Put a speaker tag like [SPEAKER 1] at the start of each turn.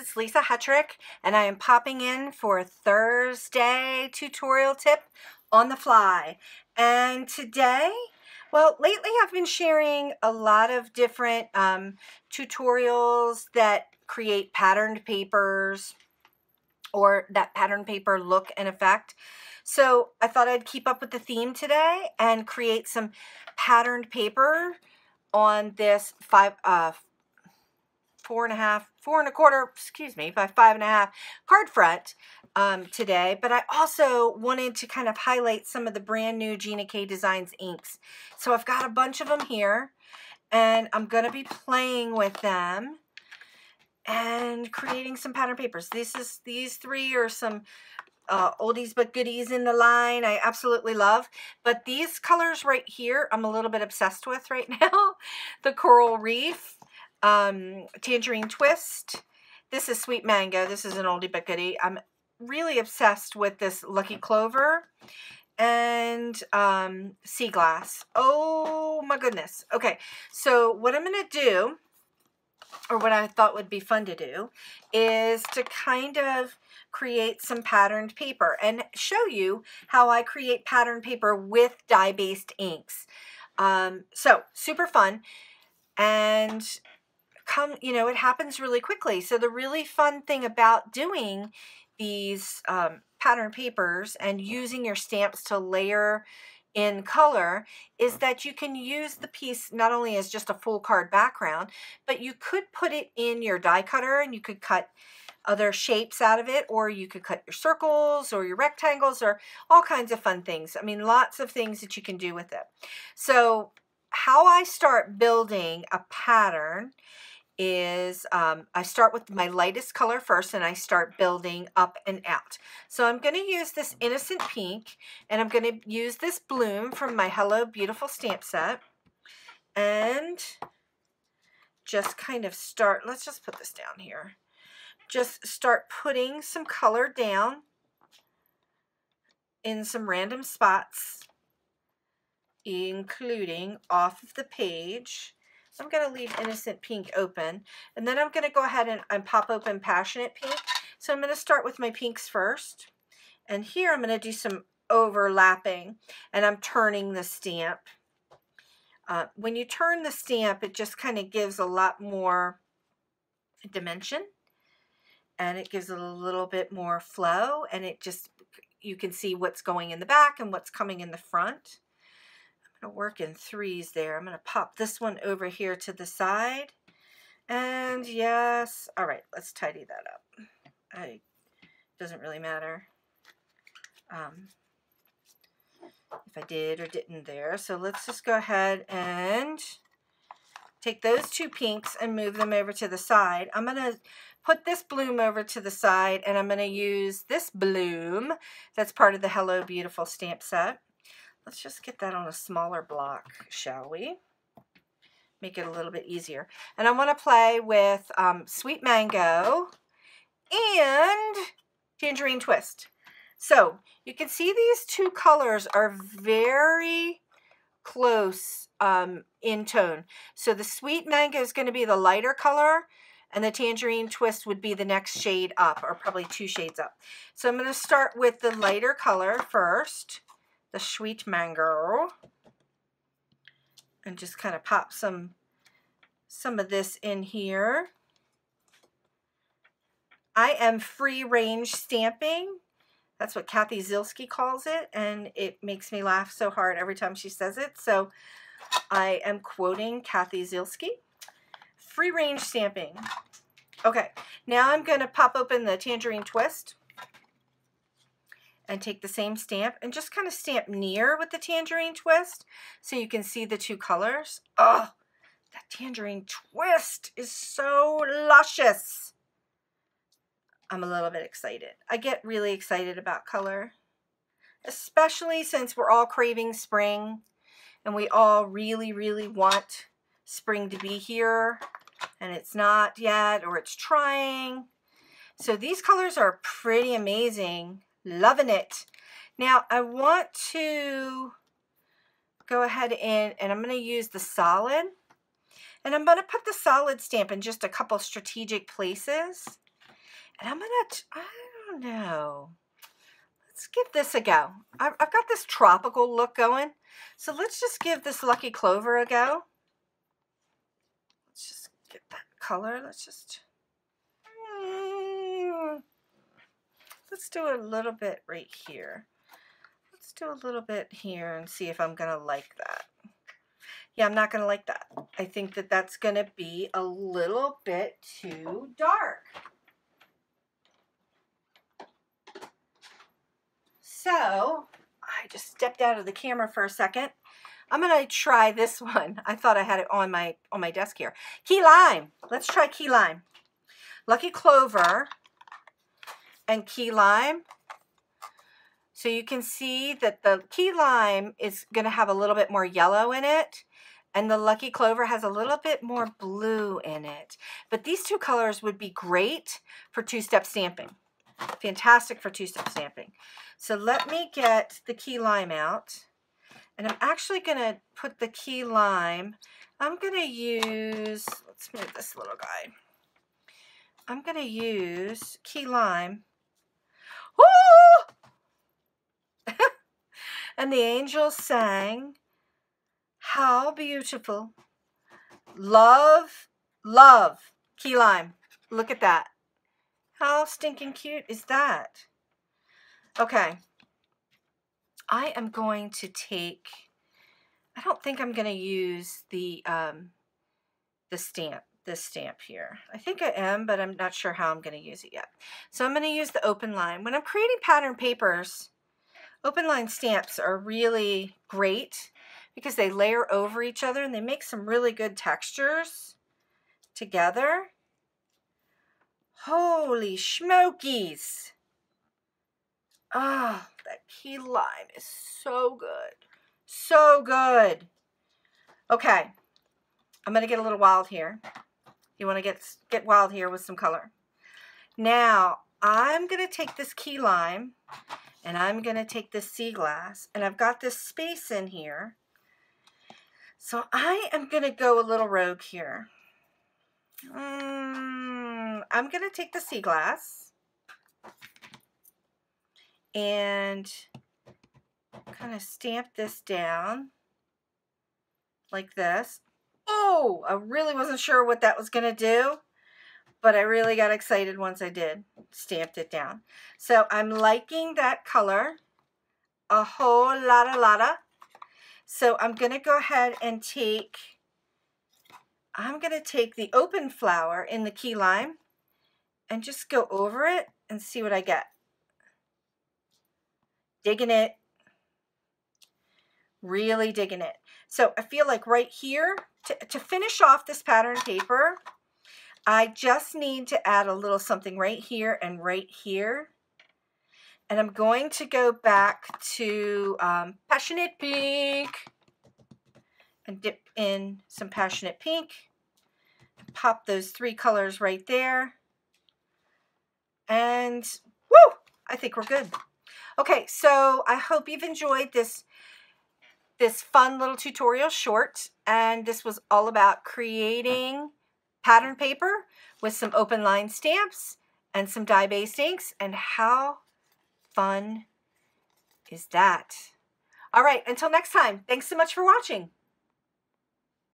[SPEAKER 1] it's Lisa Hetrick, and I am popping in for a Thursday tutorial tip on the fly. And today, well, lately I've been sharing a lot of different tutorials that create patterned papers or that pattern paper look and effect. So I thought I'd keep up with the theme today and create some patterned paper on this 4.25, excuse me, by 5.5 card front today. But I also wanted to kind of highlight some of the brand new Gina K Designs inks. So I've got a bunch of them here, and I'm going to be playing with them and creating some pattern papers. These three are some oldies but goodies in the line I absolutely love. But these colors right here, I'm a little bit obsessed with right now. The Coral Reef, Tangerine Twist. This is Sweet Mango. This is an oldie but goodie. I'm really obsessed with this Lucky Clover and Sea Glass. Oh my goodness. Okay, so what I'm going to do, or what I thought would be fun to do, is to kind of create some patterned paper and show you how I create patterned paper with dye-based inks. So super fun, and it happens really quickly. So the really fun thing about doing these pattern papers and using your stamps to layer in color is that you can use the piece not only as just a full card background, but you could put it in your die cutter and you could cut other shapes out of it, or you could cut your circles or your rectangles or all kinds of fun things. I mean, lots of things that you can do with it. So how I start building a pattern is I start with my lightest color first, and I start building up and out. So I'm going to use this Innocent Pink, and I'm going to use this bloom from my Hello Beautiful stamp set, and just kind of start, let's just put this down here, just start putting some color down in some random spots, including off of the page. I'm going to leave Innocent Pink open, and then I'm going to go ahead and pop open Passionate Pink. So I'm going to start with my pinks first, and here I'm going to do some overlapping, and I'm turning the stamp. When you turn the stamp, it just kind of gives a lot more dimension, and it gives it a little bit more flow, and you can see what's going in the back and what's coming in the front. I'm going to work in threes there. I'm going to pop this one over here to the side. And yes, all right, let's tidy that up. Doesn't really matter if I did or didn't there. So let's just go ahead and take those two pinks and move them over to the side. I'm going to put this bloom over to the side, and I'm going to use this bloom that's part of the Hello Beautiful stamp set. Let's just get that on a smaller block, shall we? Make it a little bit easier. And I want to play with Sweet Mango and Tangerine Twist. So you can see these two colors are very close in tone. So the Sweet Mango is going to be the lighter color, and the Tangerine Twist would be the next shade up, or probably 2 shades up. So I'm going to start with the lighter color first, the Sweet Mango, and just kind of pop some of this in here. I am free range stamping. That's what Kathy Zilski calls it, and it makes me laugh so hard every time she says it. So I am quoting Kathy Zilski. Free range stamping. Okay, now I'm going to pop open the Tangerine Twist and take the same stamp and just kind of stamp near with the Tangerine Twist so you can see the two colors. Oh, that Tangerine Twist is so luscious. I'm a little bit excited. I get really excited about color, especially since we're all craving spring and we all really, really want spring to be here, and it's not yet, or it's trying. So these colors are pretty amazing. Loving it. Now I want to go ahead and I'm going to use the solid, and I'm going to put the solid stamp in just a couple strategic places. And I'm gonna, I don't know. Let's give this a go. I've got this tropical look going. So let's just give this Lucky Clover a go. Let's just get that color. Let's do a little bit right here. Let's do a little bit here and see if I'm gonna like that. Yeah, I'm not gonna like that. I think that that's gonna be a little bit too dark. So I just stepped out of the camera for a second. I'm gonna try this one. I thought I had it on my desk here. Key lime. Let's try key lime. Lucky Clover and key lime. So you can see that the key lime is gonna have a little bit more yellow in it, and the Lucky Clover has a little bit more blue in it. But these two colors would be great for two-step stamping. Fantastic for two-step stamping. So let me get the key lime out. And I'm actually going to put the key lime. I'm going to use, let's move this little guy. I'm going to use key lime. Woo! And the angels sang, how beautiful. Love, love, key lime. Look at that. How stinking cute is that? Okay. I am going to take, I don't think I'm going to use the stamp, this stamp here. I think I am, but I'm not sure how I'm going to use it yet. So I'm going to use the open line. When I'm creating pattern papers, open line stamps are really great because they layer over each other and they make some really good textures together. Holy smokies. Oh, that key lime is so good. So good. Okay. I'm going to get a little wild here. You want to get wild here with some color. Now, I'm going to take this key lime and I'm going to take this sea glass, and I've got this space in here. So I am going to go a little rogue here. I'm going to take the sea glass and kind of stamp this down like this. Oh, I really wasn't sure what that was going to do, but I really got excited once I did. Stamped it down. So I'm liking that color a whole lotta. So I'm going to go ahead and take, I'm going to take the open flower in the key lime and just go over it and see what I get. Digging it. Really digging it. So I feel like right here, to finish off this pattern paper, I just need to add a little something right here and right here. And I'm going to go back to Passionate Pink and dip in some Passionate Pink. Pop those three colors right there. And woo! I think we're good. Okay, so I hope you've enjoyed this fun little tutorial short, and this was all about creating pattern paper with some open line stamps and some dye-based inks, and how fun is that? All right, until next time, thanks so much for watching.